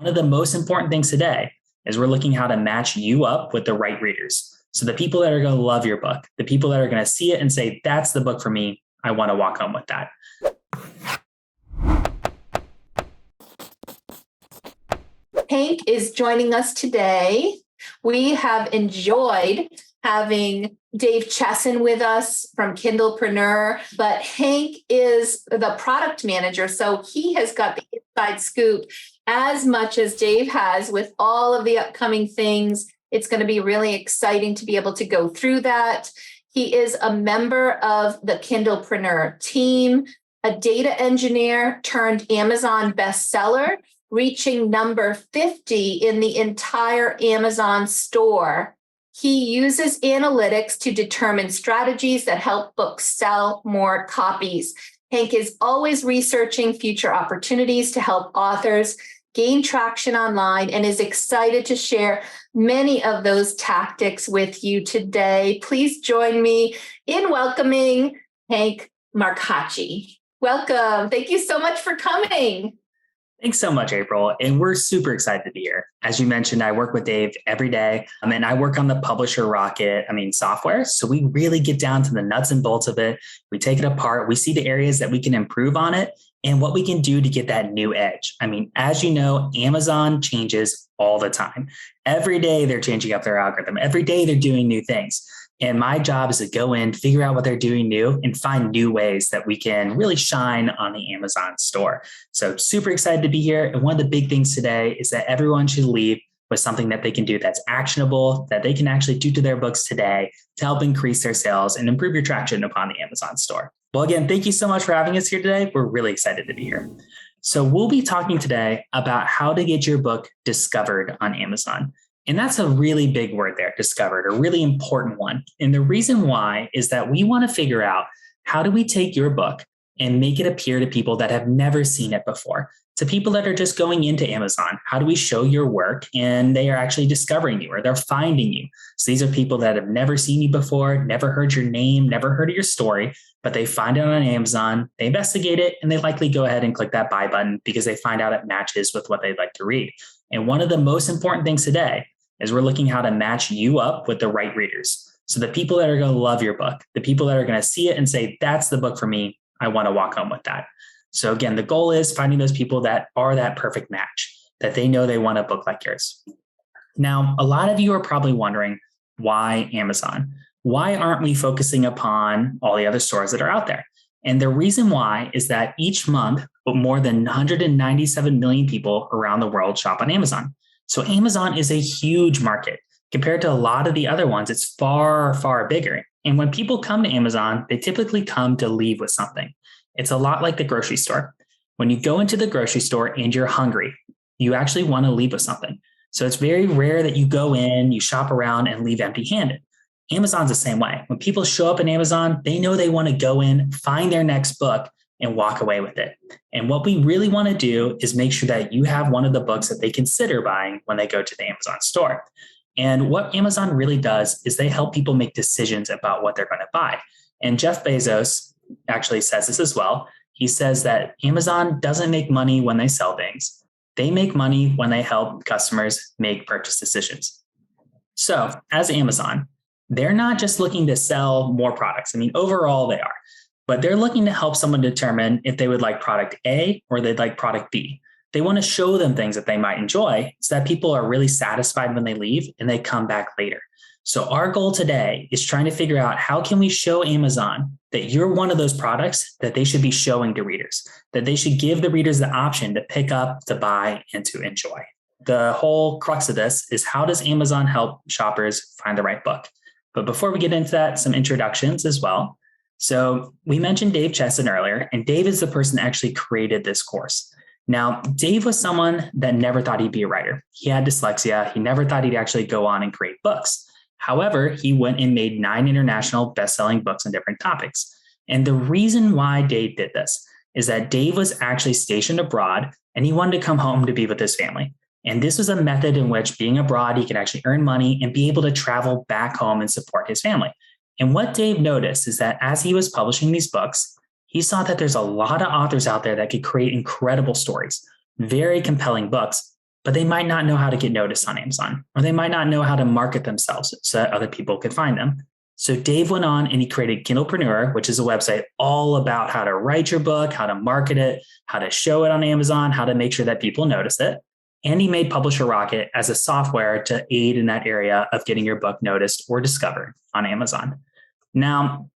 One of the most important things today is we're looking how to match you up with the right readers. So the people that are going to love your book, the people that are going to see it and say, that's the book for me. I want to walk home with that. Hank is joining us today. We have enjoyed having Dave Chesson with us from kindlepreneur, but Hank is the product manager, so he has got the inside scoop as much as Dave has with all of the upcoming things. It's going to be really exciting to be able to go through that. He is a member of the kindlepreneur team, a data engineer turned Amazon bestseller, reaching number 50 in the entire Amazon store. He uses analytics to determine strategies that help books sell more copies. Hank is always researching future opportunities to help authors gain traction online and is excited to share many of those tactics with you today. Please join me in welcoming Hank Marcacci. Welcome. Thank you so much for coming. Thanks so much, April. And we're super excited to be here. As you mentioned, I work with Dave every day. And I work on the Publisher Rocket, software. So we really get down to the nuts and bolts of it. We take it apart. We see the areas that we can improve on it and what we can do to get that new edge. As you know, Amazon changes all the time. Every day they're changing up their algorithm. Every day they're doing new things. And my job is to go in, figure out what they're doing new, and find new ways that we can really shine on the Amazon store. So super excited to be here. And one of the big things today is that everyone should leave with something that they can do that's actionable, that they can actually do to their books today to help increase their sales and improve your traction upon the Amazon store. Well, again, thank you so much for having us here today. We're really excited to be here. So we'll be talking today about how to get your book discovered on Amazon. And that's a really big word there, discovered, a really important one. And the reason why is that we want to figure out how do we take your book and make it appear to people that have never seen it before, to people that are just going into Amazon. How do we show your work and they are actually discovering you or they're finding you? So these are people that have never seen you before, never heard your name, never heard of your story, but they find it on Amazon, they investigate it, and they likely go ahead and click that buy button because they find out it matches with what they'd like to read. And one of the most important things today is we're looking how to match you up with the right readers. So the people that are going to love your book, the people that are going to see it and say, that's the book for me. I want to walk home with that. So again, the goal is finding those people that are that perfect match, that they know they want a book like yours. Now, a lot of you are probably wondering, why Amazon? Why aren't we focusing upon all the other stores that are out there? And the reason why is that each month, more than 197 million people around the world shop on Amazon. So Amazon is a huge market. Compared to a lot of the other ones, it's far, far bigger. And when people come to Amazon, they typically come to leave with something. It's a lot like the grocery store. When you go into the grocery store and you're hungry, you actually want to leave with something. So it's very rare that you go in, you shop around and leave empty-handed. Amazon's the same way. When people show up in Amazon, they know they want to go in, find their next book, and walk away with it. And what we really want to do is make sure that you have one of the books that they consider buying when they go to the Amazon store. And what Amazon really does is they help people make decisions about what they're going to buy. And Jeff Bezos actually says this as well. He says that Amazon doesn't make money when they sell things. They make money when they help customers make purchase decisions. So as Amazon, they're not just looking to sell more products. Overall they are. But they're looking to help someone determine if they would like product A or they'd like product B. They want to show them things that they might enjoy so that people are really satisfied when they leave and they come back later. So our goal today is trying to figure out how can we show Amazon that you're one of those products that they should be showing to readers, that they should give the readers the option to pick up, to buy, and to enjoy. The whole crux of this is how does Amazon help shoppers find the right book? But before we get into that, some introductions as well. So we mentioned Dave Chesson earlier, and Dave is the person that actually created this course. Now, Dave was someone that never thought he'd be a writer. He had dyslexia. He never thought he'd actually go on and create books. However, he went and made 9 international best-selling books on different topics. And the reason why Dave did this is that Dave was actually stationed abroad and he wanted to come home to be with his family. And this was a method in which being abroad, he could actually earn money and be able to travel back home and support his family. And what Dave noticed is that as he was publishing these books, he saw that there's a lot of authors out there that could create incredible stories, very compelling books, but they might not know how to get noticed on Amazon, or they might not know how to market themselves so that other people could find them. So Dave went on and he created Kindlepreneur, which is a website all about how to write your book, how to market it, how to show it on Amazon, how to make sure that people notice it. And he made Publisher Rocket as a software to aid in that area of getting your book noticed or discovered on Amazon. Now,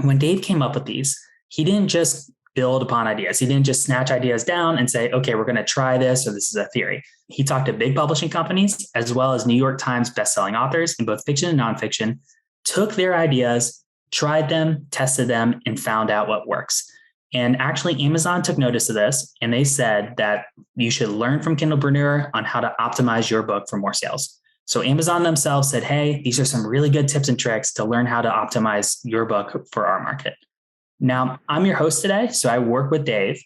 when Dave came up with these, he didn't just build upon ideas. He didn't just snatch ideas down and say, okay, we're going to try this, or this is a theory. He talked to big publishing companies, as well as New York Times bestselling authors in both fiction and nonfiction, took their ideas, tried them, tested them, and found out what works. And actually, Amazon took notice of this, and they said that you should learn from Kindlepreneur on how to optimize your book for more sales. So Amazon themselves said, hey, these are some really good tips and tricks to learn how to optimize your book for our market. Now, I'm your host today, so I work with Dave,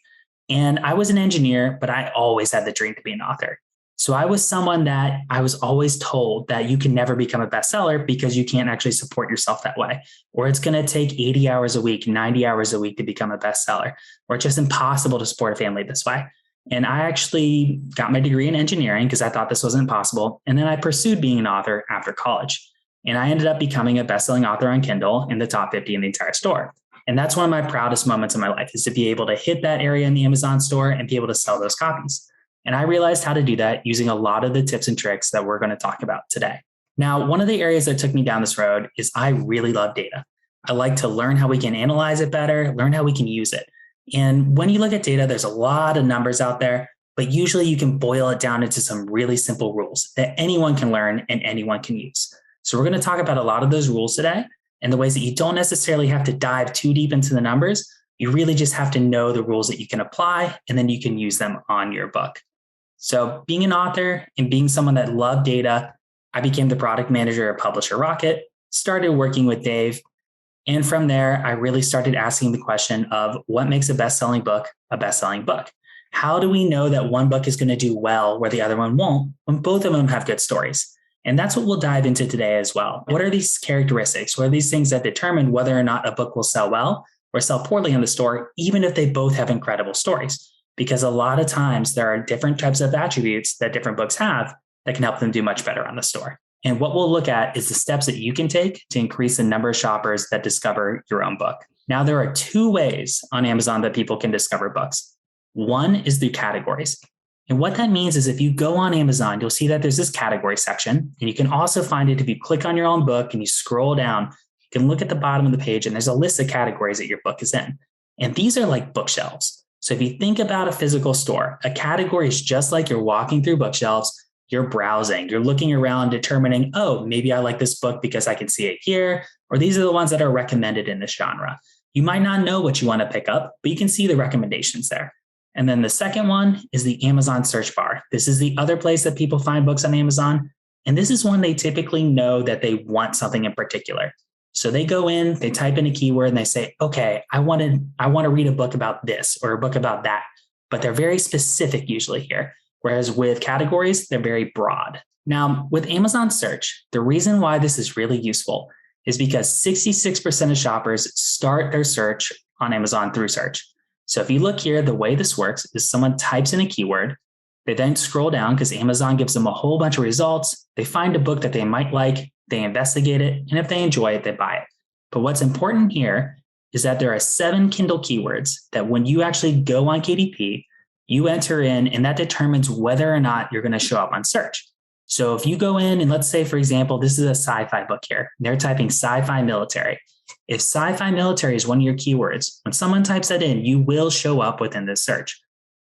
and I was an engineer, but I always had the dream to be an author. So I was someone that I was always told that you can never become a bestseller because you can't actually support yourself that way, or it's going to take 80 hours a week, 90 hours a week to become a bestseller, or it's just impossible to support a family this way. And I actually got my degree in engineering because I thought this wasn't possible. And then I pursued being an author after college. And I ended up becoming a bestselling author on Kindle in the top 50 in the entire store. And that's one of my proudest moments in my life, is to be able to hit that area in the Amazon store and be able to sell those copies. And I realized how to do that using a lot of the tips and tricks that we're going to talk about today. Now, one of the areas that took me down this road is I really love data. I like to learn how we can analyze it better, learn how we can use it. And when you look at data, there's a lot of numbers out there, but usually you can boil it down into some really simple rules that anyone can learn and anyone can use. So we're going to talk about a lot of those rules today, and the ways that you don't necessarily have to dive too deep into the numbers. You really just have to know the rules that you can apply, and then you can use them on your book. So being an author and being someone that loved data, I became the product manager at Publisher Rocket, started working with Dave. And from there, I really started asking the question of what makes a best-selling book a best-selling book? How do we know that one book is going to do well where the other one won't when both of them have good stories? And that's what we'll dive into today as well. What are these characteristics? What are these things that determine whether or not a book will sell well or sell poorly in the store, even if they both have incredible stories? Because a lot of times there are different types of attributes that different books have that can help them do much better on the store. And what we'll look at is the steps that you can take to increase the number of shoppers that discover your own book. Now, there are two ways on Amazon that people can discover books. One is through categories. And what that means is if you go on Amazon, you'll see that there's this category section, and you can also find it if you click on your own book and you scroll down. You can look at the bottom of the page, and there's a list of categories that your book is in. And these are like bookshelves. So if you think about a physical store, a category is just like you're walking through bookshelves. You're browsing, you're looking around, determining, oh, maybe I like this book because I can see it here, or these are the ones that are recommended in this genre. You might not know what you want to pick up, but you can see the recommendations there. And then the second one is the Amazon search bar. This is the other place that people find books on Amazon. And this is when they typically know that they want something in particular. So they go in, they type in a keyword, and they say, okay, I want to read a book about this or a book about that. But they're very specific usually here. Whereas with categories, they're very broad. Now, with Amazon search, the reason why this is really useful is because 66% of shoppers start their search on Amazon through search. So if you look here, the way this works is someone types in a keyword, they then scroll down because Amazon gives them a whole bunch of results. They find a book that they might like, they investigate it, and if they enjoy it, they buy it. But what's important here is that there are 7 Kindle keywords that when you actually go on KDP, you enter in, and that determines whether or not you're going to show up on search. So if you go in and let's say, for example, this is a sci-fi book here. They're typing sci-fi military. If sci-fi military is one of your keywords, when someone types that in, you will show up within this search.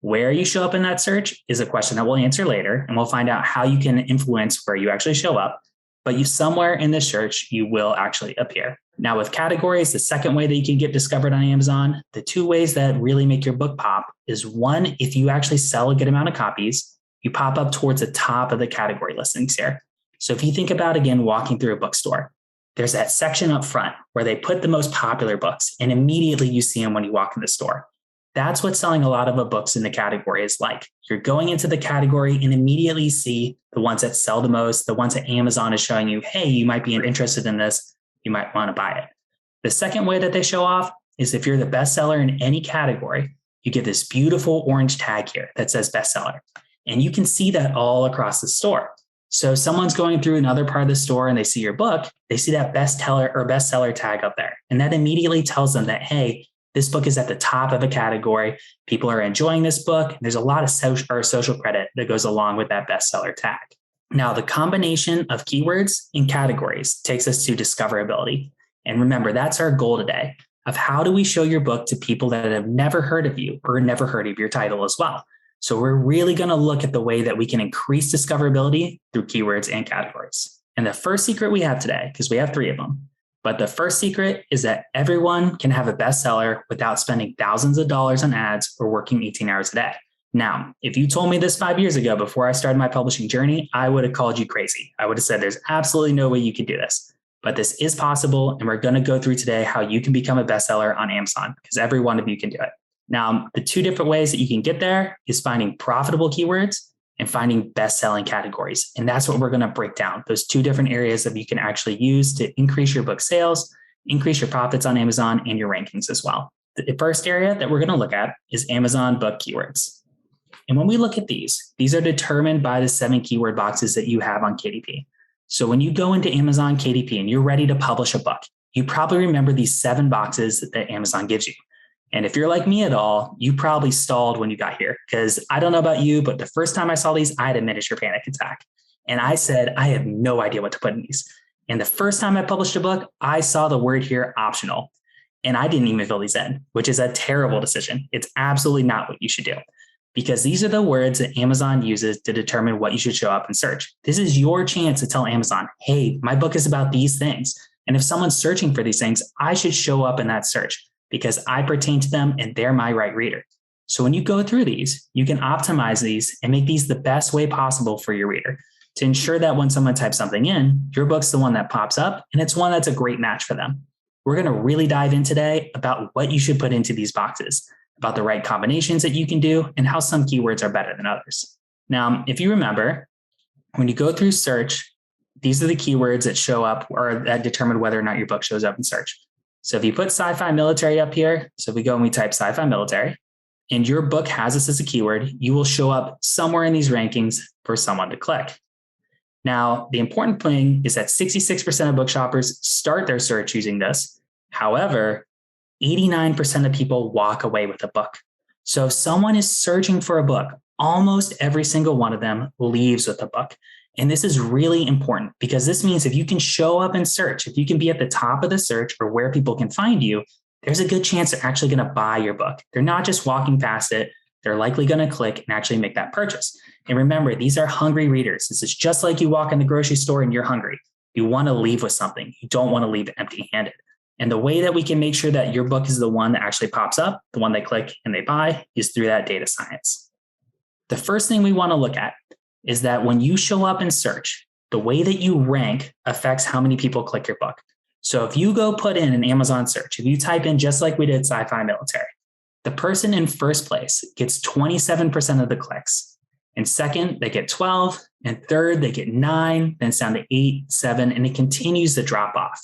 Where you show up in that search is a question that we'll answer later, and we'll find out how you can influence where you actually show up. But you somewhere in this search, you will actually appear. Now with categories, the second way that you can get discovered on Amazon, the 2 ways that really make your book pop is 1, if you actually sell a good amount of copies, you pop up towards the top of the category listings here. So if you think about, again, walking through a bookstore, there's that section up front where they put the most popular books, and immediately you see them when you walk in the store. That's what selling a lot of the books in the category is like. You're going into the category and immediately see the ones that sell the most, the ones that Amazon is showing you, hey, you might be interested in this. You might want to buy it. The second way that they show off is if you're the bestseller in any category, you get this beautiful orange tag here that says bestseller. And you can see that all across the store. So if someone's going through another part of the store and they see your book, they see that bestseller tag up there. And that immediately tells them that, hey, this book is at the top of a category. People are enjoying this book. There's a lot of social credit that goes along with that bestseller tag. Now, the combination of keywords and categories takes us to discoverability. And remember, that's our goal today of how do we show your book to people that have never heard of you or never heard of your title as well. So we're really going to look at the way that we can increase discoverability through keywords and categories. And the first secret we have today, because we have 3 of them, but the first secret is that everyone can have a bestseller without spending thousands of dollars on ads or working 18 hours a day. Now, if you told me this 5 years ago before I started my publishing journey, I would have called you crazy. I would have said there's absolutely no way you could do this. But this is possible, and we're going to go through today how you can become a bestseller on Amazon, because every one of you can do it. Now, the 2 different ways that you can get there is finding profitable keywords and finding best-selling categories. And that's what we're going to break down, those 2 different areas that you can actually use to increase your book sales, increase your profits on Amazon, and your rankings as well. The first area that we're going to look at is Amazon book keywords. And when we look at these are determined by the 7 keyword boxes that you have on KDP. So when you go into Amazon KDP and you're ready to publish a book, you probably remember these 7 boxes that Amazon gives you. And if you're like me at all, you probably stalled when you got here, because I don't know about you, but the first time I saw these, I had a miniature panic attack. And I said, I have no idea what to put in these. And the first time I published a book, I saw the word here, optional. And I didn't even fill these in, which is a terrible decision. It's absolutely not what you should do, because these are the words that Amazon uses to determine what you should show up in search. This is your chance to tell Amazon, hey, my book is about these things. And if someone's searching for these things, I should show up in that search because I pertain to them and they're my right reader. So when you go through these, you can optimize these and make these the best way possible for your reader to ensure that when someone types something in, your book's the one that pops up and it's one that's a great match for them. We're going to really dive in today about what you should put into these boxes, about the right combinations that you can do, and how some keywords are better than others. Now, if you remember, when you go through search, these are the keywords that show up or that determine whether or not your book shows up in search. So if you put sci-fi military up here, so if we go and we type sci-fi military, and your book has this as a keyword, you will show up somewhere in these rankings for someone to click. Now, the important thing is that 66% of book shoppers start their search using this. However, 89% of people walk away with a book. So if someone is searching for a book, almost every single one of them leaves with a book. And this is really important because this means if you can show up in search, if you can be at the top of the search or where people can find you, there's a good chance they're actually going to buy your book. They're not just walking past it. They're likely going to click and actually make that purchase. And remember, these are hungry readers. This is just like you walk in the grocery store and you're hungry. You want to leave with something. You don't want to leave empty-handed. And the way that we can make sure that your book is the one that actually pops up, the one they click and they buy, is through that data science. The first thing we want to look at is that when you show up in search, the way that you rank affects how many people click your book. So if you go put in an Amazon search, if you type in just like we did sci-fi military, the person in first place gets 27% of the clicks. And second, they get 12. And third, they get 9. Then it's down to 8, 7, and it continues to drop off.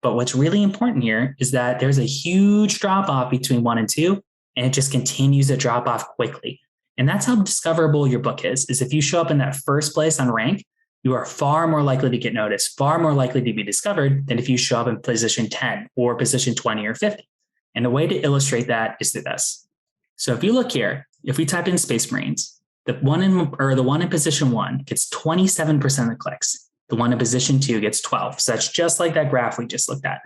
But what's really important here is that there's a huge drop off between 1 and 2, and it just continues to drop off quickly. And that's how discoverable your book is if you show up in that first place on rank, you are far more likely to get noticed, far more likely to be discovered than if you show up in position 10 or position 20 or 50. And the way to illustrate that is through this. So if you look here, if we type in Space Marines, the one in position 1 gets 27% of the clicks. The one in position 2 gets 12. So that's just like that graph we just looked at.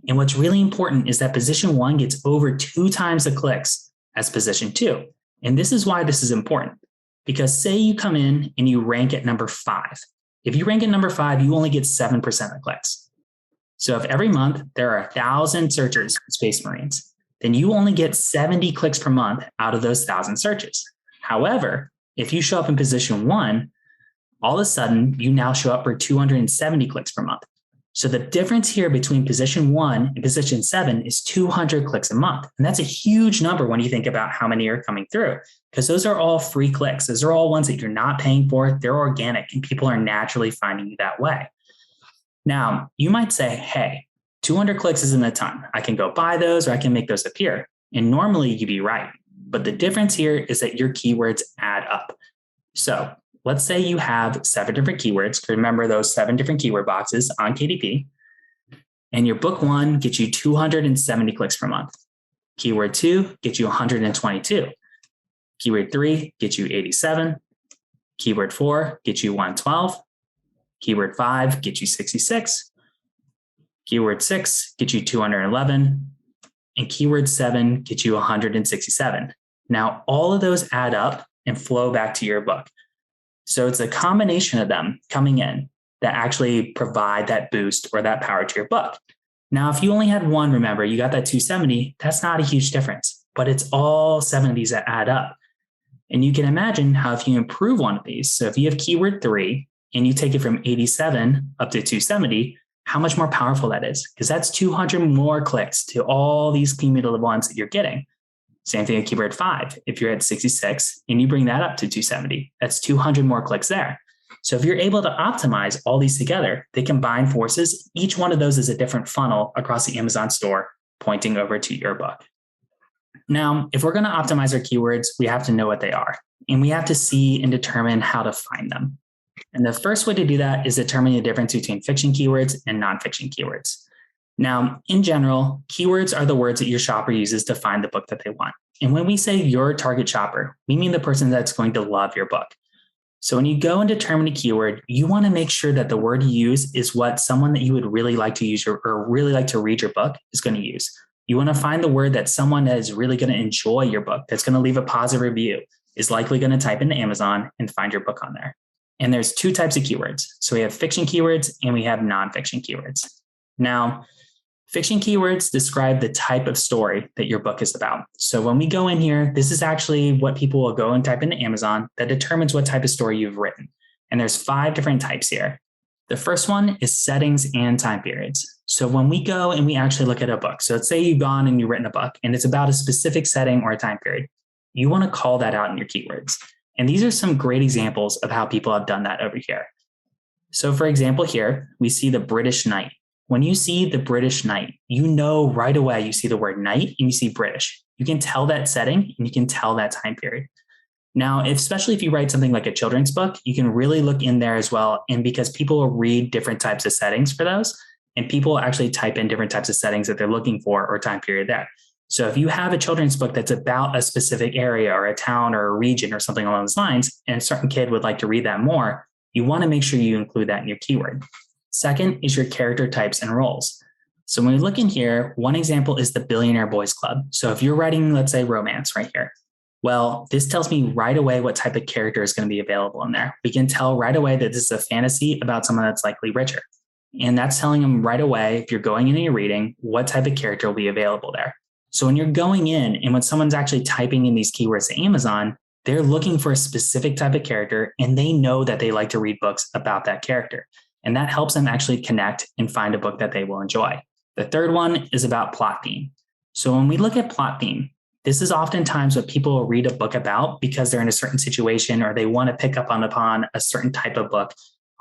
And what's really important is that position 1 gets over 2 times the clicks as position 2. And this is why this is important, because say you come in and you rank at number 5. If you rank at number 5, you only get 7% of the clicks. So if every month there are 1,000 searchers for Space Marines, then you only get 70 clicks per month out of those 1,000 searches. However, if you show up in position 1, all of a sudden you now show up for 270 clicks per month. So the difference here between position 1 and position 7 is 200 clicks a month. And that's a huge number when you think about how many are coming through, because those are all free clicks. Those are all ones that you're not paying for. They're organic and people are naturally finding you that way. Now, you might say, hey, 200 clicks isn't a ton. I can go buy those or I can make those appear. And normally you'd be right. But the difference here is that your keywords add up. So let's say you have 7 different keywords. Remember those 7 different keyword boxes on KDP. And your book 1 gets you 270 clicks per month. Keyword 2 gets you 122. Keyword 3 gets you 87. Keyword 4 gets you 112. Keyword 5 gets you 66. Keyword 6 gets you 211. And keyword 7 gets you 167. Now, all of those add up and flow back to your book. So it's a combination of them coming in that actually provide that boost or that power to your book. Now, if you only had one, remember, you got that 270, that's not a huge difference, but it's all 7 of these that add up. And you can imagine how if you improve one of these, so if you have keyword 3 and you take it from 87 up to 270, how much more powerful that is, because that's 200 more clicks to all these cumulative ones that you're getting. Same thing with keyword 5. If you're at 66 and you bring that up to 270, that's 200 more clicks there. So if you're able to optimize all these together, they combine forces. Each one of those is a different funnel across the Amazon store pointing over to your book. Now, if we're going to optimize our keywords, we have to know what they are, and we have to see and determine how to find them. And the first way to do that is determine the difference between fiction keywords and nonfiction keywords. Now, in general, keywords are the words that your shopper uses to find the book that they want. And when we say your target shopper, we mean the person that's going to love your book. So when you go and determine a keyword, you want to make sure that the word you use is what someone that you would really like to use or really like to read your book is going to use. You want to find the word that someone that is really going to enjoy your book, that's going to leave a positive review, is likely going to type into Amazon and find your book on there. And there's 2 types of keywords. So we have fiction keywords and we have nonfiction keywords. Now, fiction keywords describe the type of story that your book is about. So when we go in here, this is actually what people will go and type into Amazon that determines what type of story you've written. And there's 5 different types here. The first one is settings and time periods. So when we go and we actually look at a book, so let's say you've gone and you've written a book and it's about a specific setting or a time period, you want to call that out in your keywords. And these are some great examples of how people have done that over here. So for example, here we see the British night. When you see the British night, you know right away you see the word night and you see British. You can tell that setting and you can tell that time period. Now, especially if you write something like a children's book, you can really look in there as well. And because people will read different types of settings for those, and people actually type in different types of settings that they're looking for or time period there. So if you have a children's book that's about a specific area or a town or a region or something along those lines, and a certain kid would like to read that more, you want to make sure you include that in your keyword. Second is your character types and roles. So when we look in here, one example is the Billionaire Boys Club. So if you're writing, let's say, romance right here, well, this tells me right away what type of character is going to be available in there. We can tell right away that this is a fantasy about someone that's likely richer. And that's telling them right away, if you're going in and you're reading, what type of character will be available there. So when you're going in and when someone's actually typing in these keywords to Amazon, they're looking for a specific type of character and they know that they like to read books about that character. And that helps them actually connect and find a book that they will enjoy. The third one is about plot theme. So when we look at plot theme, this is oftentimes what people will read a book about because they're in a certain situation or they want to pick up upon a certain type of book,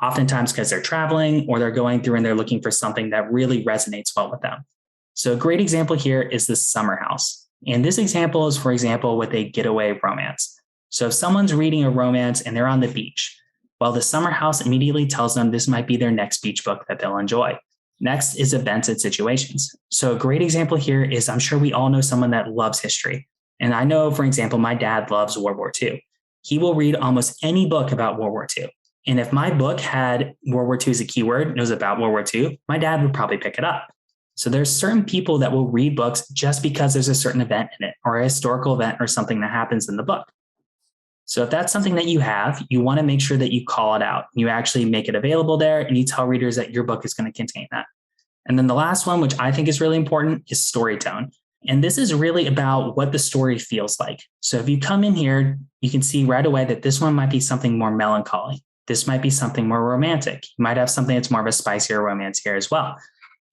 oftentimes because they're traveling or they're going through and they're looking for something that really resonates well with them. So a great example here is the Summer House. And this example is, for example, with a getaway romance. So if someone's reading a romance and they're on the beach, well, the Summer House immediately tells them this might be their next beach book that they'll enjoy. Next is events and situations. So a great example here is, I'm sure we all know someone that loves history. And I know, for example, my dad loves World War II. He will read almost any book about World War II. And if my book had World War II as a keyword and it was about World War II, my dad would probably pick it up. So there's certain people that will read books just because there's a certain event in it or a historical event or something that happens in the book. So if that's something that you have, you want to make sure that you call it out. You actually make it available there and you tell readers that your book is going to contain that. And then the last one, which I think is really important, is story tone. And this is really about what the story feels like. So if you come in here, you can see right away that this one might be something more melancholy. This might be something more romantic. You might have something that's more of a spicier romance here as well.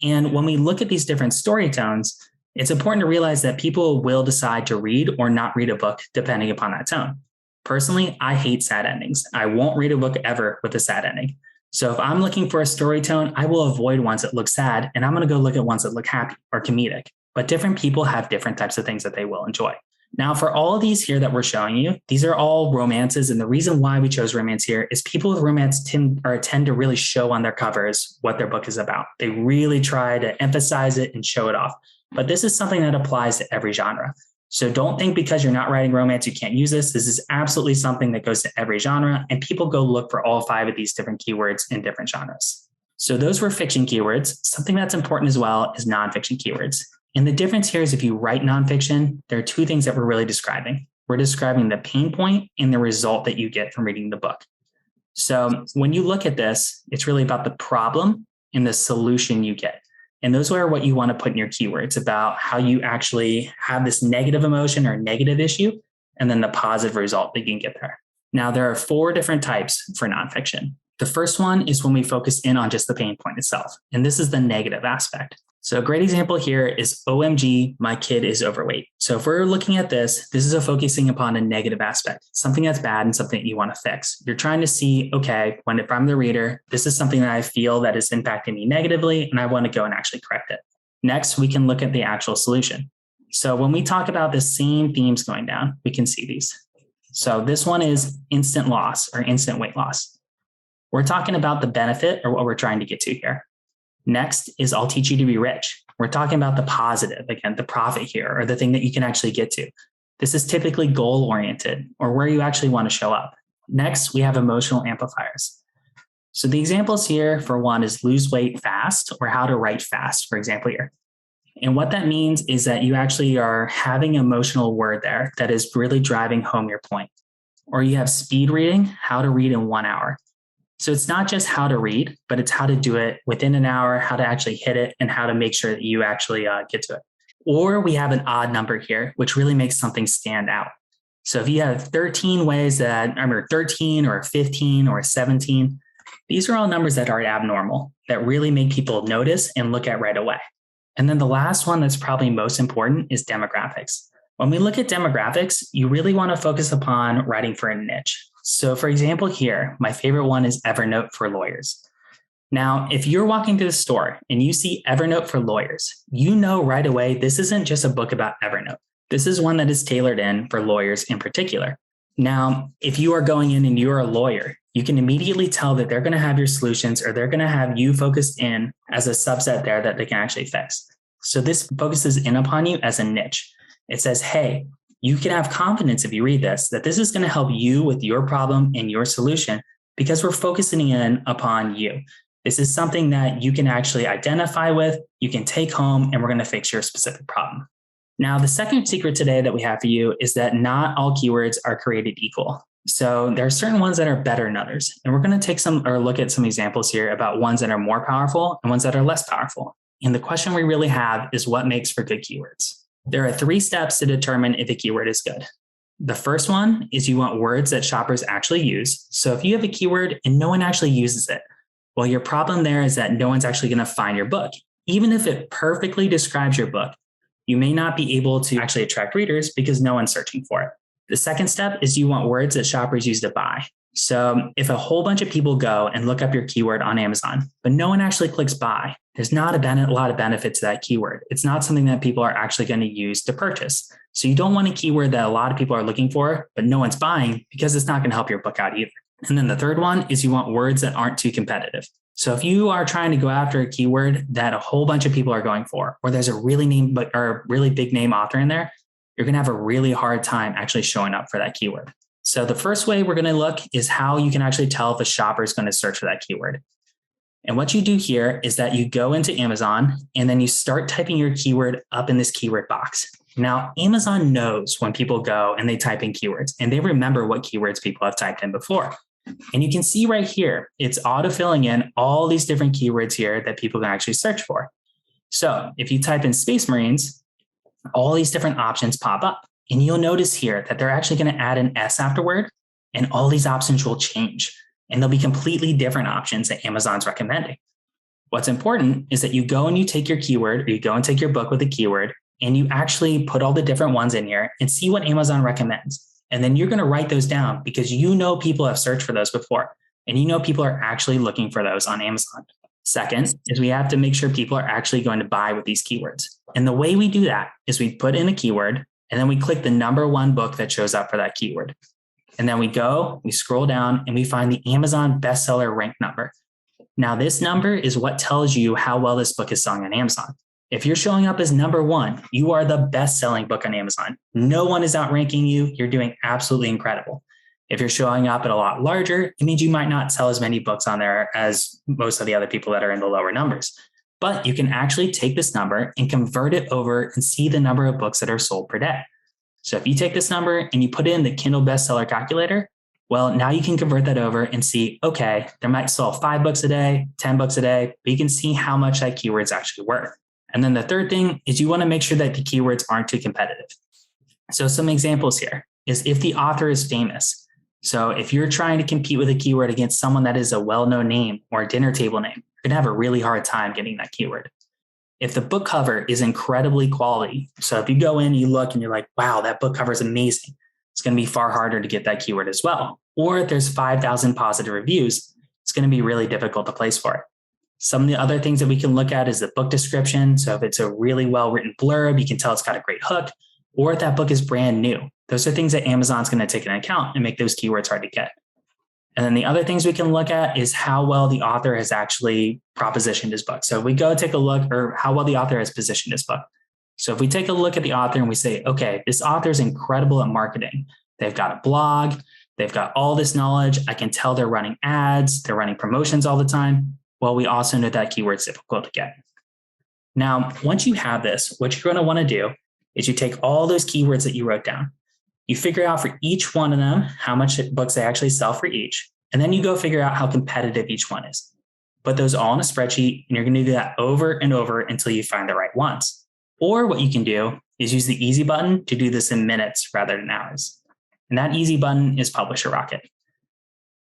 And when we look at these different story tones, it's important to realize that people will decide to read or not read a book depending upon that tone. Personally, I hate sad endings. I won't read a book ever with a sad ending. So if I'm looking for a story tone, I will avoid ones that look sad, and I'm going to go look at ones that look happy or comedic. But different people have different types of things that they will enjoy. Now, for all of these here that we're showing you, these are all romances. And the reason why we chose romance here is people with romance tend to really show on their covers what their book is about. They really try to emphasize it and show it off. But this is something that applies to every genre. So don't think because you're not writing romance, you can't use this. This is absolutely something that goes to every genre. And people go look for all 5 of these different keywords in different genres. So those were fiction keywords. Something that's important as well is nonfiction keywords. And the difference here is if you write nonfiction, there are 2 things that we're really describing. We're describing the pain point and the result that you get from reading the book. So when you look at this, it's really about the problem and the solution you get. And those are what you want to put in your keywords about how you actually have this negative emotion or negative issue, and then the positive result that you can get there. Now, there are 4 different types for nonfiction. The first one is when we focus in on just the pain point itself. And this is the negative aspect. So a great example here is OMG, my kid is overweight. So if we're looking at this, this is a focusing upon a negative aspect, something that's bad and something that you want to fix. You're trying to see, okay, if I'm the reader, this is something that I feel that is impacting me negatively, and I want to go and actually correct it. Next, we can look at the actual solution. So when we talk about the same themes going down, we can see these. So this one is instant loss or instant weight loss. We're talking about the benefit or what we're trying to get to here. Next is I'll teach you to be rich. We're talking about the positive, again, the profit here, or the thing that you can actually get to. This is typically goal-oriented or where you actually want to show up. Next, we have emotional amplifiers. So the examples here for one is lose weight fast or how to write fast, for example here. And what that means is that you actually are having an emotional word there that is really driving home your point. Or you have speed reading, how to read in 1 hour. So it's not just how to read, but it's how to do it within an hour, how to actually hit it, and how to make sure that you actually get to it. Or we have an odd number here, which really makes something stand out. So if you have 13 ways that, 13 or 15 or 17, these are all numbers that are abnormal, that really make people notice and look at right away. And then the last one that's probably most important is demographics. When we look at demographics, you really want to focus upon writing for a niche. So for example, here, my favorite one is Evernote for lawyers. Now, if you're walking through the store and you see Evernote for lawyers, you know right away, this isn't just a book about Evernote. This is one that is tailored in for lawyers in particular. Now, if you are going in and you're a lawyer, you can immediately tell that they're going to have your solutions or they're going to have you focused in as a subset there that they can actually fix. So this focuses in upon you as a niche. It says, hey, you can have confidence if you read this, that this is going to help you with your problem and your solution because we're focusing in upon you. This is something that you can actually identify with, you can take home, and we're going to fix your specific problem. Now, the second secret today that we have for you is that not all keywords are created equal. So there are certain ones that are better than others. And we're going to take look at some examples here about ones that are more powerful and ones that are less powerful. And the question we really have is what makes for good keywords? There are 3 steps to determine if a keyword is good. The first one is you want words that shoppers actually use. So if you have a keyword and no one actually uses it, well, your problem there is that no one's actually going to find your book. Even if it perfectly describes your book, you may not be able to actually attract readers because no one's searching for it. The second step is you want words that shoppers use to buy. So if a whole bunch of people go and look up your keyword on Amazon, but no one actually clicks buy, there's not a lot of benefit to that keyword. It's not something that people are actually going to use to purchase. So you don't want a keyword that a lot of people are looking for, but no one's buying because it's not going to help your book out either. And then the third one is you want words that aren't too competitive. So if you are trying to go after a keyword that a whole bunch of people are going for, or there's a really big name author in there, you're going to have a really hard time actually showing up for that keyword. So the first way we're going to look is how you can actually tell if a shopper is going to search for that keyword. And what you do here is that you go into Amazon and then you start typing your keyword up in this keyword box. Now, Amazon knows when people go and they type in keywords and they remember what keywords people have typed in before. And you can see right here, it's auto-filling in all these different keywords here that people can actually search for. So if you type in Space Marines, all these different options pop up. And you'll notice here that they're actually going to add an S afterward, and all these options will change. And they'll be completely different options that Amazon's recommending. What's important is that you go and you take your keyword, or you go and take your book with a keyword, and you actually put all the different ones in here and see what Amazon recommends. And then you're going to write those down because you know people have searched for those before, and you know people are actually looking for those on Amazon. Second is we have to make sure people are actually going to buy with these keywords. And the way we do that is we put in a keyword, And then we click the number one book that shows up for that keyword. And then we scroll down and we find the Amazon bestseller rank number. Now, this number is what tells you how well this book is selling on Amazon. If you're showing up as number one, you are the best-selling book on Amazon. No one is outranking you. You're doing absolutely incredible. If you're showing up at a lot larger, it means you might not sell as many books on there as most of the other people that are in the lower numbers. But you can actually take this number and convert it over and see the number of books that are sold per day. So if you take this number and you put it in the Kindle bestseller calculator, well, now you can convert that over and see, okay, there might sell 5 books a day, 10 books a day, but you can see how much that keyword is actually worth. And then the third thing is you want to make sure that the keywords aren't too competitive. So some examples here is if the author is famous. So if you're trying to compete with a keyword against someone that is a well-known name or a dinner table name, you're going to have a really hard time getting that keyword. If the book cover is incredibly quality, so if you go in, you look and you're like, wow, that book cover is amazing, it's going to be far harder to get that keyword as well. Or if there's 5,000 positive reviews, it's going to be really difficult to place for it. Some of the other things that we can look at is the book description. So if it's a really well-written blurb, you can tell it's got a great hook, or if that book is brand new. Those are things that Amazon's going to take into account and make those keywords hard to get. And then the other things we can look at is how well the author has actually propositioned his book. So if we go take a look, or how well the author has positioned his book. So if we take a look at the author and we say, okay, this author is incredible at marketing. They've got a blog. They've got all this knowledge. I can tell they're running ads. They're running promotions all the time. Well, we also know that keyword's difficult to get. Now, once you have this, what you're going to want to do is you take all those keywords that you wrote down. You figure out for each one of them how much books they actually sell for each. And then you go figure out how competitive each one is. Put those all in a spreadsheet, and you're going to do that over and over until you find the right ones. Or what you can do is use the easy button to do this in minutes rather than hours. And that easy button is Publisher Rocket.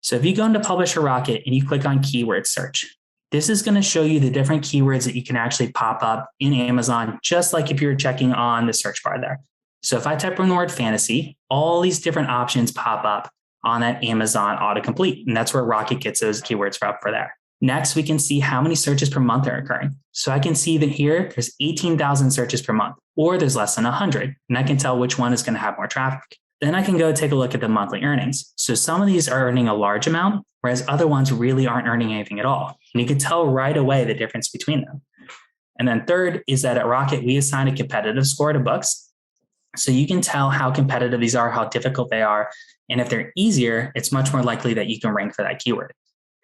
So if you go into Publisher Rocket and you click on keyword search, this is going to show you the different keywords that you can actually pop up in Amazon, just like if you're checking on the search bar there. So if I type in the word fantasy, all these different options pop up on that Amazon autocomplete. And that's where Rocket gets those keywords for there. Next, we can see how many searches per month are occurring. So I can see that here, there's 18,000 searches per month, or there's less than 100. And I can tell which one is going to have more traffic. Then I can go take a look at the monthly earnings. So some of these are earning a large amount, whereas other ones really aren't earning anything at all. And you can tell right away the difference between them. And then third is that at Rocket, we assign a competitive score to books. So you can tell how competitive these are, how difficult they are. And if they're easier, it's much more likely that you can rank for that keyword.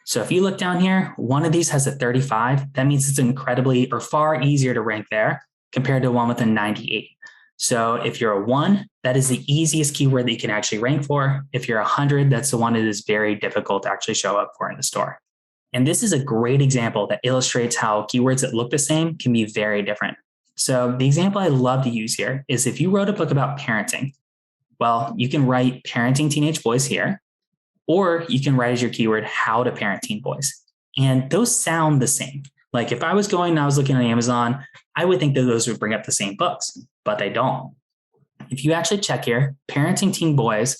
So if you look down here, one of these has a 35. That means it's incredibly or far easier to rank there compared to one with a 98. So if you're a 1, that is the easiest keyword that you can actually rank for. If you're 100, that's the one that is very difficult to actually show up for in the store. And this is a great example that illustrates how keywords that look the same can be very different. So the example I love to use here is if you wrote a book about parenting, well, you can write parenting teenage boys here, or you can write as your keyword, how to parent teen boys. And those sound the same. Like if I was going and I was looking on Amazon, I would think that those would bring up the same books, but they don't. If you actually check here, parenting teen boys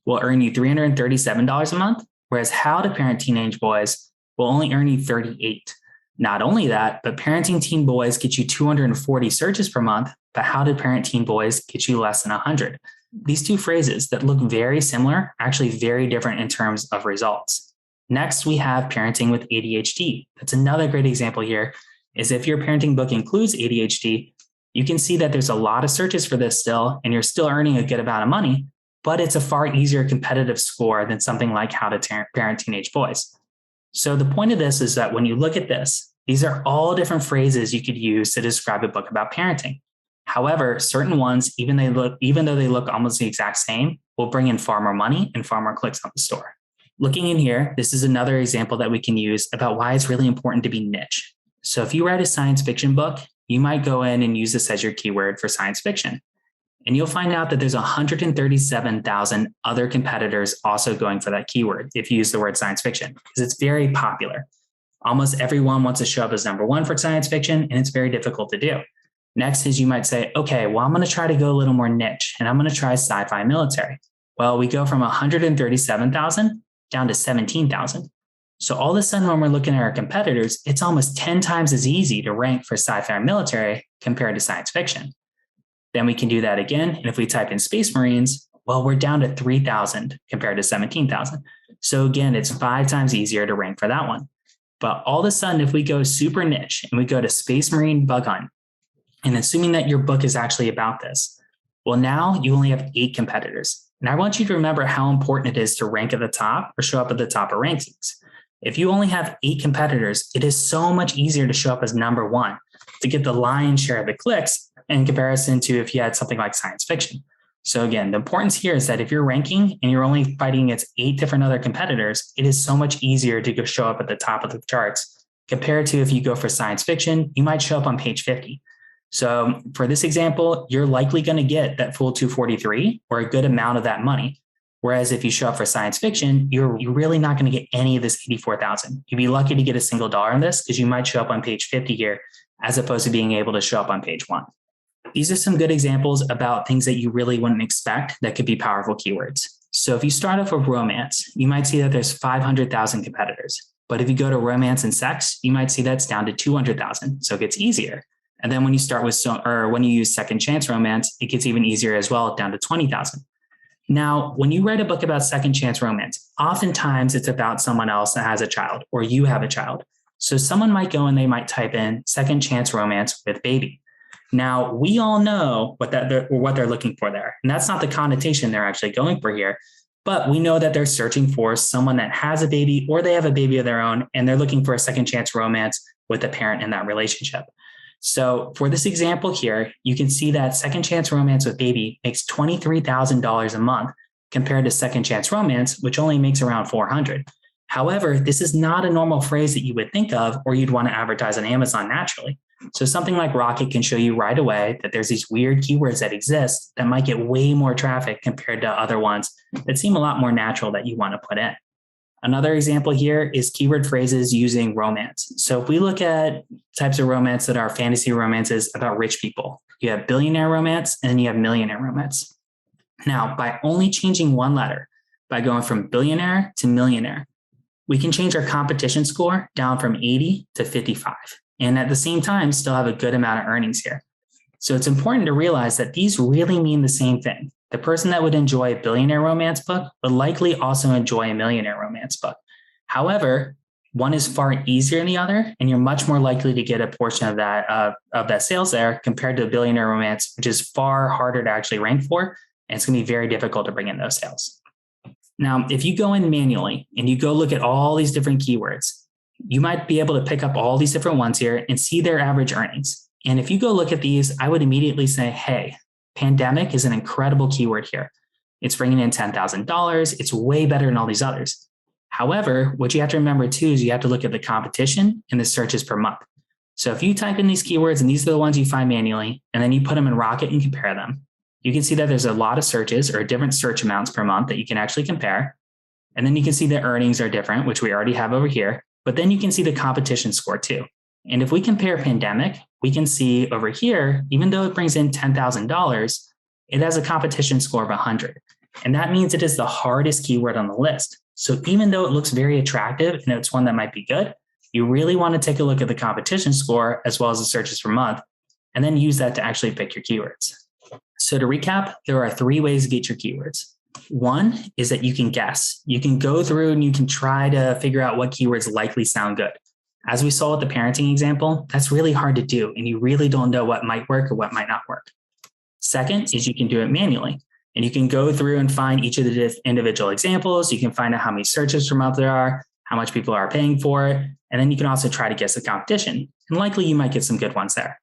will earn you $337 a month, whereas how to parent teenage boys will only earn you $38. Not only that, but parenting teen boys get you 240 searches per month, but how to parent teen boys get you less than 100. These two phrases that look very similar are actually very different in terms of results. Next, we have parenting with ADHD. That's another great example here, is if your parenting book includes ADHD, you can see that there's a lot of searches for this still, and you're still earning a good amount of money, but it's a far easier competitive score than something like how to parent teenage boys. So the point of this is that when you look at this, these are all different phrases you could use to describe a book about parenting. However, certain ones, even though they look almost the exact same, will bring in far more money and far more clicks on the store. Looking in here, this is another example that we can use about why it's really important to be niche. So if you write a science fiction book, you might go in and use this as your keyword for science fiction. And you'll find out that there's 137,000 other competitors also going for that keyword if you use the word science fiction, because it's very popular. Almost everyone wants to show up as number one for science fiction, and it's very difficult to do. Next is you might say, okay, well, I'm going to try to go a little more niche, and I'm going to try sci-fi military. Well, we go from 137,000 down to 17,000. So all of a sudden, when we're looking at our competitors, it's almost 10 times as easy to rank for sci-fi military compared to science fiction. Then we can do that again. And if we type in Space Marines, well, we're down to 3,000 compared to 17,000. So again, it's 5 times easier to rank for that one. But all of a sudden, if we go super niche and we go to Space Marine Bug Hunt, and assuming that your book is actually about this, well, now you only have 8 competitors. And I want you to remember how important it is to rank at the top or show up at the top of rankings. If you only have 8 competitors, it is so much easier to show up as number 1 to get the lion's share of the clicks in comparison to if you had something like science fiction. So again, the importance here is that if you're ranking and you're only fighting against 8 different other competitors, it is so much easier to go show up at the top of the charts compared to if you go for science fiction, you might show up on page 50. So for this example, you're likely going to get that full 243 or a good amount of that money. Whereas if you show up for science fiction, you're really not going to get any of this 84,000. You'd be lucky to get a single dollar on this because you might show up on page 50 here, as opposed to being able to show up on page 1. These are some good examples about things that you really wouldn't expect that could be powerful keywords. So if you start off with romance, you might see that there's 500,000 competitors. But if you go to romance and sex, you might see that's down to 200,000. So it gets easier. And then when you start with, when you use second chance romance, it gets even easier as well, down to 20,000. Now, when you write a book about second chance romance, oftentimes it's about someone else that has a child or you have a child. So someone might go and they might type in second chance romance with baby. Now, we all know what they're looking for there. And that's not the connotation they're actually going for here. But we know that they're searching for someone that has a baby or they have a baby of their own, and they're looking for a second chance romance with a parent in that relationship. So for this example here, you can see that second chance romance with baby makes $23,000 a month compared to second chance romance, which only makes around $400. However, this is not a normal phrase that you would think of or you'd want to advertise on Amazon naturally. So something like Rocket can show you right away that there's these weird keywords that exist that might get way more traffic compared to other ones that seem a lot more natural that you want to put in. Another example here is keyword phrases using romance. So if we look at types of romance that are fantasy romances about rich people, you have billionaire romance and then you have millionaire romance. Now, by only changing one letter, by going from billionaire to millionaire, we can change our competition score down from 80 to 55. And at the same time, still have a good amount of earnings here. So it's important to realize that these really mean the same thing. The person that would enjoy a billionaire romance book would likely also enjoy a millionaire romance book. However, one is far easier than the other, and you're much more likely to get a portion of that sales there compared to a billionaire romance, which is far harder to actually rank for, and it's going to be very difficult to bring in those sales. Now, if you go in manually and you go look at all these different keywords, you might be able to pick up all these different ones here and see their average earnings. And if you go look at these, I would immediately say, hey, pandemic is an incredible keyword here. It's bringing in $10,000. It's way better than all these others. However, what you have to remember too is you have to look at the competition and the searches per month. So if you type in these keywords and these are the ones you find manually, and then you put them in Rocket and compare them, you can see that there's a lot of searches or different search amounts per month that you can actually compare. And then you can see the earnings are different, which we already have over here. But then you can see the competition score too. And if we compare pandemic, we can see over here, even though it brings in $10,000, it has a competition score of 100. And that means it is the hardest keyword on the list. So even though it looks very attractive and it's one that might be good, you really want to take a look at the competition score as well as the searches per month, and then use that to actually pick your keywords. So to recap, there are 3 ways to get your keywords. One is that you can guess. You can go through and you can try to figure out what keywords likely sound good. As we saw with the parenting example, that's really hard to do, and you really don't know what might work or what might not work. Second is you can do it manually, and you can go through and find each of the individual examples. You can find out how many searches per month there are, how much people are paying for it, and then you can also try to guess the competition, and likely you might get some good ones there.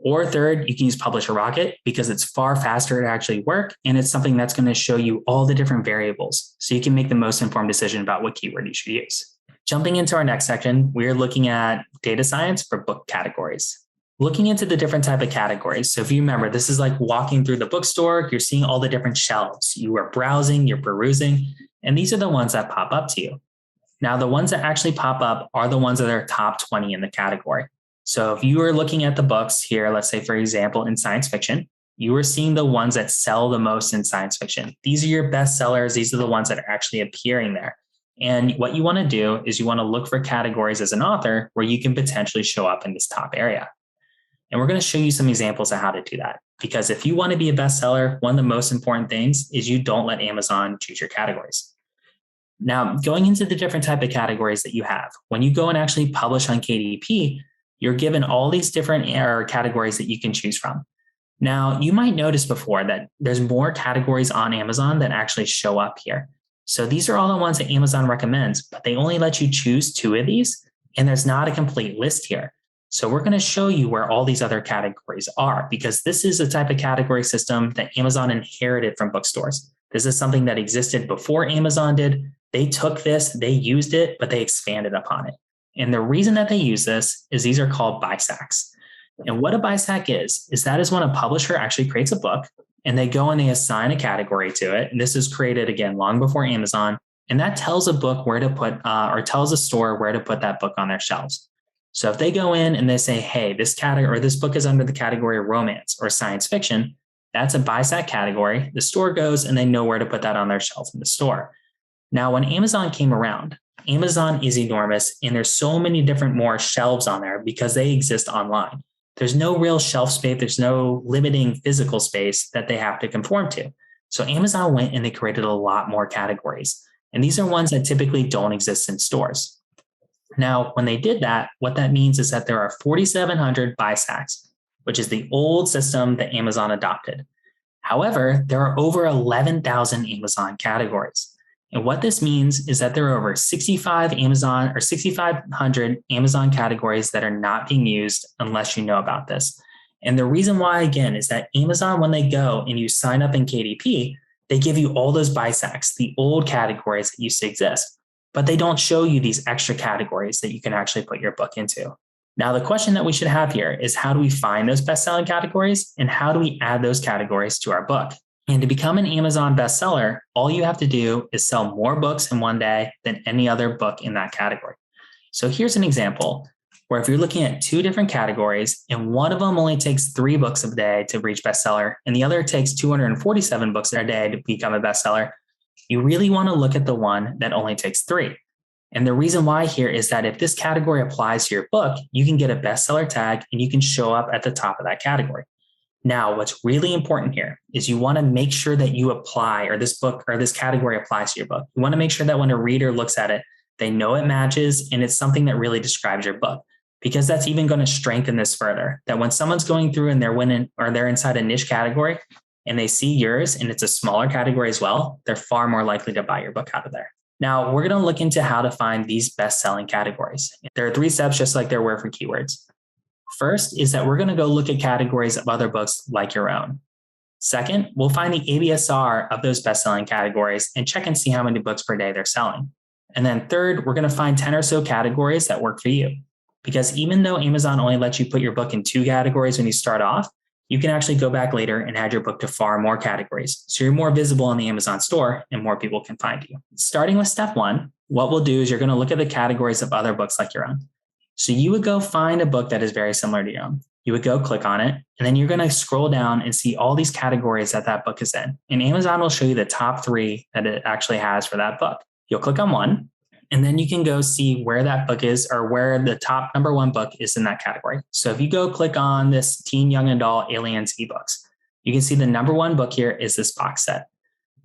Or third, you can use Publisher Rocket because it's far faster to actually work, and it's something that's going to show you all the different variables so you can make the most informed decision about what keyword you should use. Jumping into our next section, we're looking at data science for book categories. Looking into the different type of categories. So if you remember, this is like walking through the bookstore, you're seeing all the different shelves. You are browsing, you're perusing, and these are the ones that pop up to you. Now, the ones that actually pop up are the ones that are top 20 in the category. So if you are looking at the books here, let's say, for example, in science fiction, you are seeing the ones that sell the most in science fiction. These are your bestsellers. These are the ones that are actually appearing there. And what you want to do is you want to look for categories as an author where you can potentially show up in this top area. And we're going to show you some examples of how to do that. Because if you want to be a bestseller, one of the most important things is you don't let Amazon choose your categories. Now, going into the different type of categories that you have, when you go and actually publish on KDP, you're given all these different categories that you can choose from. Now, you might notice before that there's more categories on Amazon that actually show up here. So these are all the ones that Amazon recommends, but they only let you choose 2 of these, and there's not a complete list here. So we're going to show you where all these other categories are, because this is a type of category system that Amazon inherited from bookstores. This is something that existed before Amazon did. They took this, they used it, but they expanded upon it. And the reason that they use this is these are called BISACs. And what a BISAC is that is when a publisher actually creates a book and they go and they assign a category to it. And this is created, again, long before Amazon. And that tells a book where to put, or tells a store where to put that book on their shelves. So if they go in and they say, hey, this category or this book is under the category of romance or science fiction, that's a BISAC category. The store goes and they know where to put that on their shelf in the store. Now, when Amazon came around, Amazon is enormous and there's so many different more shelves on there because they exist online. There's no real shelf space. There's no limiting physical space that they have to conform to. So Amazon went and they created a lot more categories. And these are ones that typically don't exist in stores. Now, when they did that, what that means is that there are 4,700 BISACs, which is the old system that Amazon adopted. However, there are over 11,000 Amazon categories. And what this means is that there are over 6,500 Amazon categories that are not being used unless you know about this. And the reason why, again, is that Amazon, when they go and you sign up in KDP, they give you all those BISACs, the old categories that used to exist, but they don't show you these extra categories that you can actually put your book into. Now, the question that we should have here is how do we find those best-selling categories and how do we add those categories to our book? And to become an Amazon bestseller, all you have to do is sell more books in one day than any other book in that category. So here's an example where if you're looking at 2 different categories and one of them only takes 3 books a day to reach bestseller and the other takes 247 books a day to become a bestseller, you really want to look at the one that only takes 3. And the reason why here is that if this category applies to your book, you can get a bestseller tag and you can show up at the top of that category. Now, what's really important here is you want to make sure that you apply or this book or this category applies to your book. You want to make sure that when a reader looks at it, they know it matches and it's something that really describes your book, because that's even going to strengthen this further. That when someone's going through and they're winning or they're inside a niche category and they see yours and it's a smaller category as well, they're far more likely to buy your book out of there. Now, we're going to look into how to find these best-selling categories. There are 3 steps, just like there were for keywords. First is that we're going to go look at categories of other books like your own. Second, we'll find the ABSR of those best-selling categories and check and see how many books per day they're selling. And then third, we're going to find 10 or so categories that work for you. Because even though Amazon only lets you put your book in 2 categories when you start off, you can actually go back later and add your book to far more categories. So you're more visible in the Amazon store and more people can find you. Starting with step 1, what we'll do is you're going to look at the categories of other books like your own. So you would go find a book that is very similar to your own. You would go click on it, and then you're going to scroll down and see all these categories that that book is in. And Amazon will show you the top 3 that it actually has for that book. You'll click on one, and then you can go see where that book is or where the top number 1 book is in that category. So if you go click on this Teen Young Adult Aliens ebooks, you can see the number 1 book here is this box set.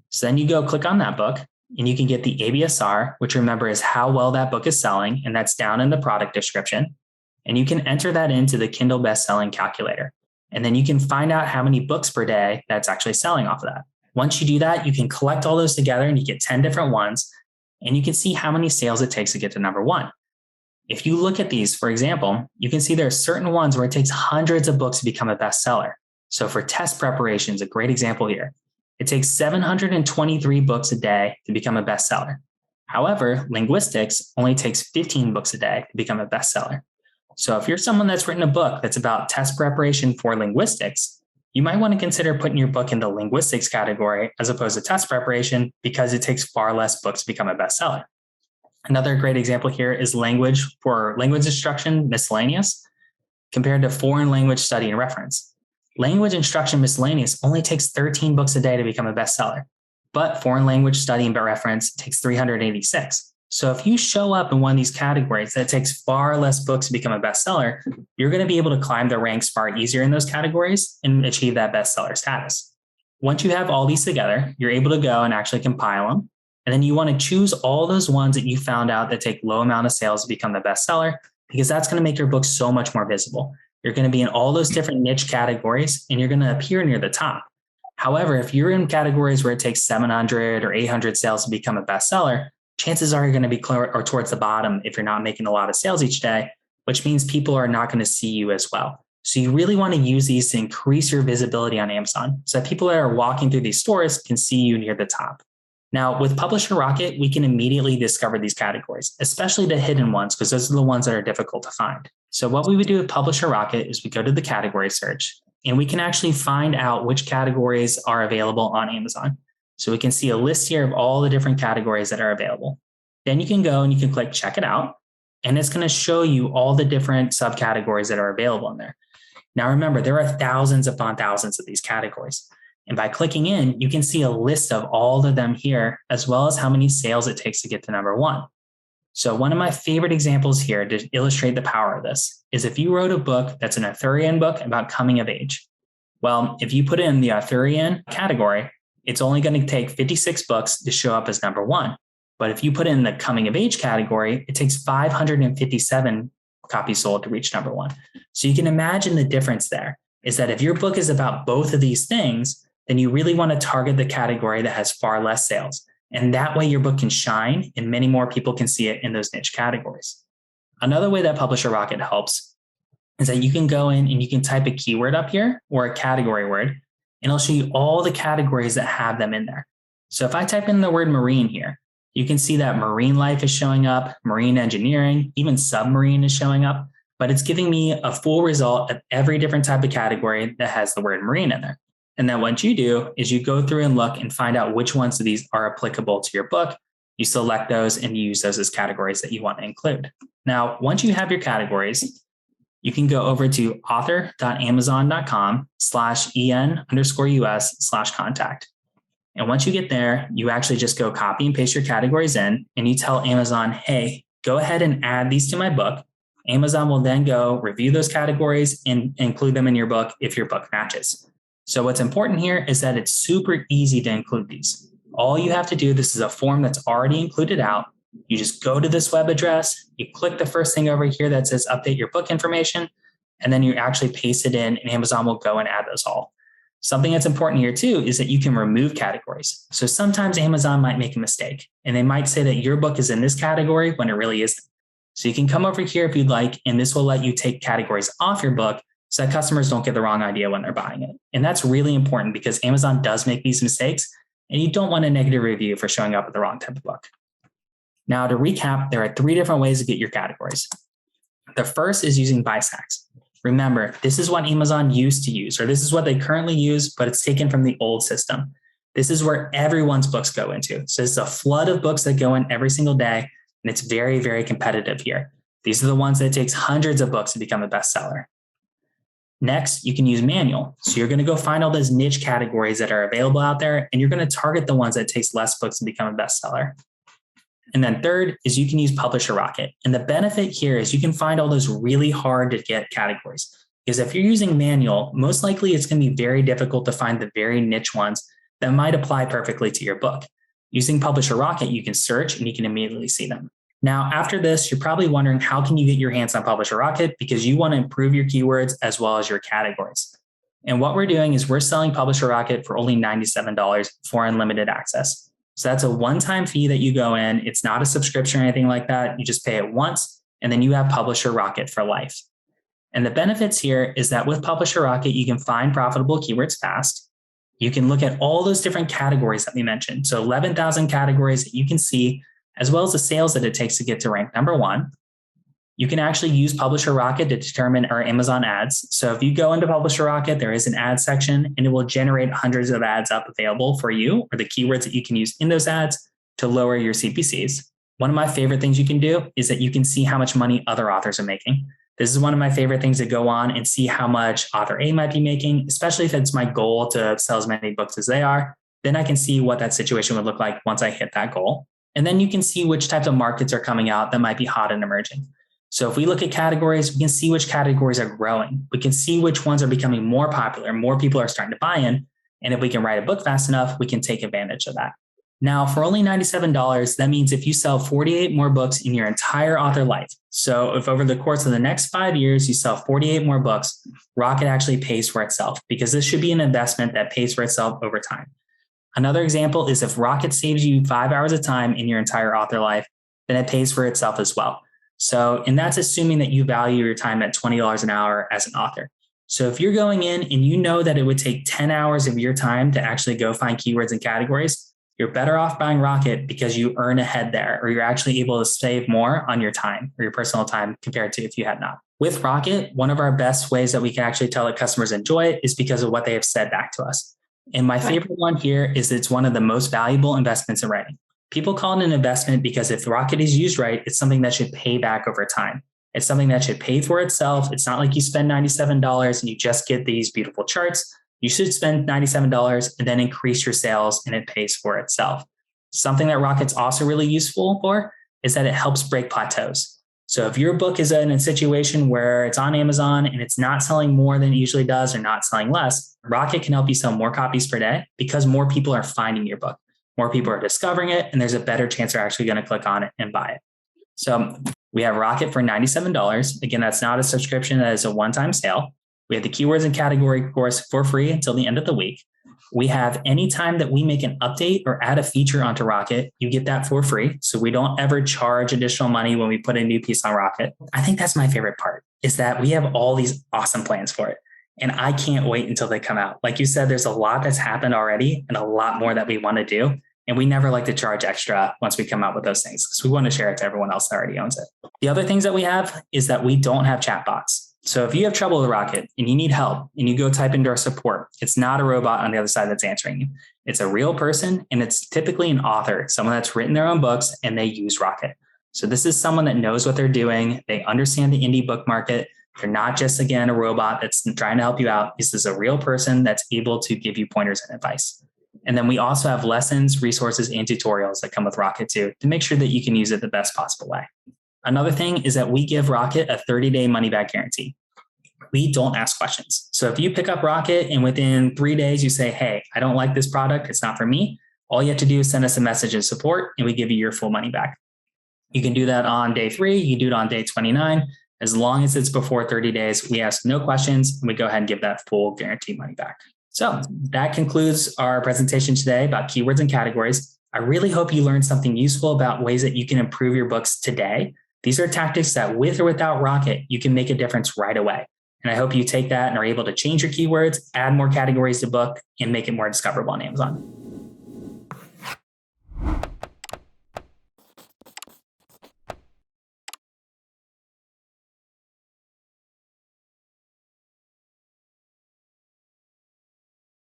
So then you go click on that book, and you can get the ABSR, which remember is how well that book is selling, and that's down in the product description. And you can enter that into the Kindle bestselling calculator. And then you can find out how many books per day that's actually selling off of that. Once you do that, you can collect all those together and you get 10 different ones, and you can see how many sales it takes to get to number 1. If you look at these, for example, you can see there are certain ones where it takes hundreds of books to become a bestseller. So for test preparations, a great example here. It takes 723 books a day to become a bestseller. However, linguistics only takes 15 books a day to become a bestseller. So if you're someone that's written a book that's about test preparation for linguistics, you might want to consider putting your book in the linguistics category as opposed to test preparation because it takes far less books to become a bestseller. Another great example here is language for language instruction miscellaneous compared to foreign language study and reference. Language instruction miscellaneous only takes 13 books a day to become a bestseller, but foreign language study and reference takes 386. So if you show up in one of these categories that takes far less books to become a bestseller, you're going to be able to climb the ranks far easier in those categories and achieve that bestseller status. Once you have all these together, you're able to go and actually compile them. And then you want to choose all those ones that you found out that take low amount of sales to become the bestseller, because that's going to make your book so much more visible. You're going to be in all those different niche categories and you're going to appear near the top. However, if you're in categories where it takes 700 or 800 sales to become a bestseller, chances are you're going to be towards the bottom if you're not making a lot of sales each day, which means people are not going to see you as well. So you really want to use these to increase your visibility on Amazon so that people that are walking through these stores can see you near the top. Now, with Publisher Rocket, we can immediately discover these categories, especially the hidden ones, because those are the ones that are difficult to find. So what we would do with Publisher Rocket is we go to the category search, and we can actually find out which categories are available on Amazon. So we can see a list here of all the different categories that are available. Then you can go and you can click check it out, and it's going to show you all the different subcategories that are available in there. Now, remember, there are thousands upon thousands of these categories. And by clicking in, you can see a list of all of them here, as well as how many sales it takes to get to number one. So one of my favorite examples here to illustrate the power of this is if you wrote a book that's an Arthurian book about coming of age. Well, if you put in the Arthurian category, it's only going to take 56 books to show up as number one. But if you put in the coming of age category, it takes 557 copies sold to reach number one. So you can imagine the difference there is that if your book is about both of these things, then you really want to target the category that has far less sales. And that way your book can shine and many more people can see it in those niche categories. Another way that Publisher Rocket helps is that you can go in and you can type a keyword up here or a category word, and it'll show you all the categories that have them in there. So if I type in the word marine here, you can see that marine life is showing up, marine engineering, even submarine is showing up, but it's giving me a full result of every different type of category that has the word marine in there. And then what you do is you go through and look and find out which ones of these are applicable to your book. You select those and you use those as categories that you want to include. Now, once you have your categories, you can go over to author.amazon.com/en_US/contact. And once you get there, you actually just go copy and paste your categories in and you tell Amazon, hey, go ahead and add these to my book. Amazon will then go review those categories and include them in your book if your book matches. So what's important here is that it's super easy to include these. All you have to do, this is a form that's already included out. You just go to this web address, you click the first thing over here that says update your book information, and then you actually paste it in and Amazon will go and add those all. Something that's important here too is that you can remove categories. So sometimes Amazon might make a mistake and they might say that your book is in this category when it really isn't. So you can come over here if you'd like, and this will let you take categories off your book so that customers don't get the wrong idea when they're buying it. And that's really important because Amazon does make these mistakes and you don't want a negative review for showing up with the wrong type of book. Now, to recap, there are 3 different ways to get your categories. The first is using BuySacks. Remember, this is what Amazon used to use, or this is what they currently use, but it's taken from the old system. This is where everyone's books go into. So it's a flood of books that go in every single day, and it's very, very competitive here. These are the ones that it takes hundreds of books to become a bestseller. Next, you can use manual. So you're going to go find all those niche categories that are available out there, and you're going to target the ones that takes less books to become a bestseller. And then third is you can use Publisher Rocket. And the benefit here is you can find all those really hard to get categories. Because if you're using manual, most likely it's going to be very difficult to find the very niche ones that might apply perfectly to your book. Using Publisher Rocket, you can search and you can immediately see them. Now, after this, you're probably wondering how can you get your hands on Publisher Rocket because you want to improve your keywords as well as your categories. And what we're doing is we're selling Publisher Rocket for only $97 for unlimited access. So that's a one-time fee that you go in. It's not a subscription or anything like that. You just pay it once, and then you have Publisher Rocket for life. And the benefits here is that with Publisher Rocket, you can find profitable keywords fast. You can look at all those different categories that we mentioned. So 11,000 categories that you can see, as well as the sales that it takes to get to rank number one. You can actually use Publisher Rocket to determine our Amazon ads. So if you go into Publisher Rocket, there is an ad section and it will generate hundreds of ads up available for you or the keywords that you can use in those ads to lower your CPCs. One of my favorite things you can do is that you can see how much money other authors are making. This is one of my favorite things to go on and see how much author A might be making, especially if it's my goal to sell as many books as they are. Then I can see what that situation would look like once I hit that goal. And then you can see which types of markets are coming out that might be hot and emerging. So if we look at categories, we can see which categories are growing. We can see which ones are becoming more popular. More people are starting to buy in. And if we can write a book fast enough, we can take advantage of that. Now, for only $97, that means if you sell 48 more books in your entire author life. So if over the course of the next 5 years, you sell 48 more books, Rocket actually pays for itself, because this should be an investment that pays for itself over time. Another example is if Rocket saves you 5 hours of time in your entire author life, then it pays for itself as well. So, and that's assuming that you value your time at $20 an hour as an author. So if you're going in and you know that it would take 10 hours of your time to actually go find keywords and categories, you're better off buying Rocket because you earn ahead there, or you're actually able to save more on your time or your personal time compared to if you had not. With Rocket, one of our best ways that we can actually tell that customers enjoy it is because of what they have said back to us. And my favorite one here is it's one of the most valuable investments in writing. People call it an investment because if Rocket is used right, it's something that should pay back over time. It's something that should pay for itself. It's not like you spend $97 and you just get these beautiful charts. You should spend $97 and then increase your sales, and it pays for itself. Something that Rocket's also really useful for is that it helps break plateaus. So if your book is in a situation where it's on Amazon and it's not selling more than it usually does or not selling less, Rocket can help you sell more copies per day because more people are finding your book. More people are discovering it, and there's a better chance they're actually going to click on it and buy it. So we have Rocket for $97. Again, that's not a subscription. That is a one-time sale. We have the keywords and category course for free until the end of the week. We have anytime that we make an update or add a feature onto Rocket, you get that for free. So we don't ever charge additional money when we put a new piece on Rocket. I think that's my favorite part, is that we have all these awesome plans for it. And I can't wait until they come out. Like you said, there's a lot that's happened already and a lot more that we want to do. And we never like to charge extra once we come out with those things because we want to share it to everyone else that already owns it. The other things that we have is that we don't have chatbots. So if you have trouble with Rocket and you need help and you go type into our support, it's not a robot on the other side that's answering you. It's a real person, and it's typically an author, someone that's written their own books, and they use Rocket. So this is someone that knows what they're doing. They understand the indie book market. They're not just, again, a robot that's trying to help you out. This is a real person that's able to give you pointers and advice. And then we also have lessons, resources, and tutorials that come with Rocket too, to make sure that you can use it the best possible way. Another thing is that we give Rocket a 30-day money-back guarantee. We don't ask questions. So if you pick up Rocket and within 3 days you say, hey, I don't like this product, it's not for me, all you have to do is send us a message in support and we give you your full money back. You can do that on day 3, you can do it on day 29. As long as it's before 30 days, we ask no questions and we go ahead and give that full guaranteed money back. So that concludes our presentation today about keywords and categories. I really hope you learned something useful about ways that you can improve your books today. These are tactics that with or without Rocket, you can make a difference right away. And I hope you take that and are able to change your keywords, add more categories to book, and make it more discoverable on Amazon.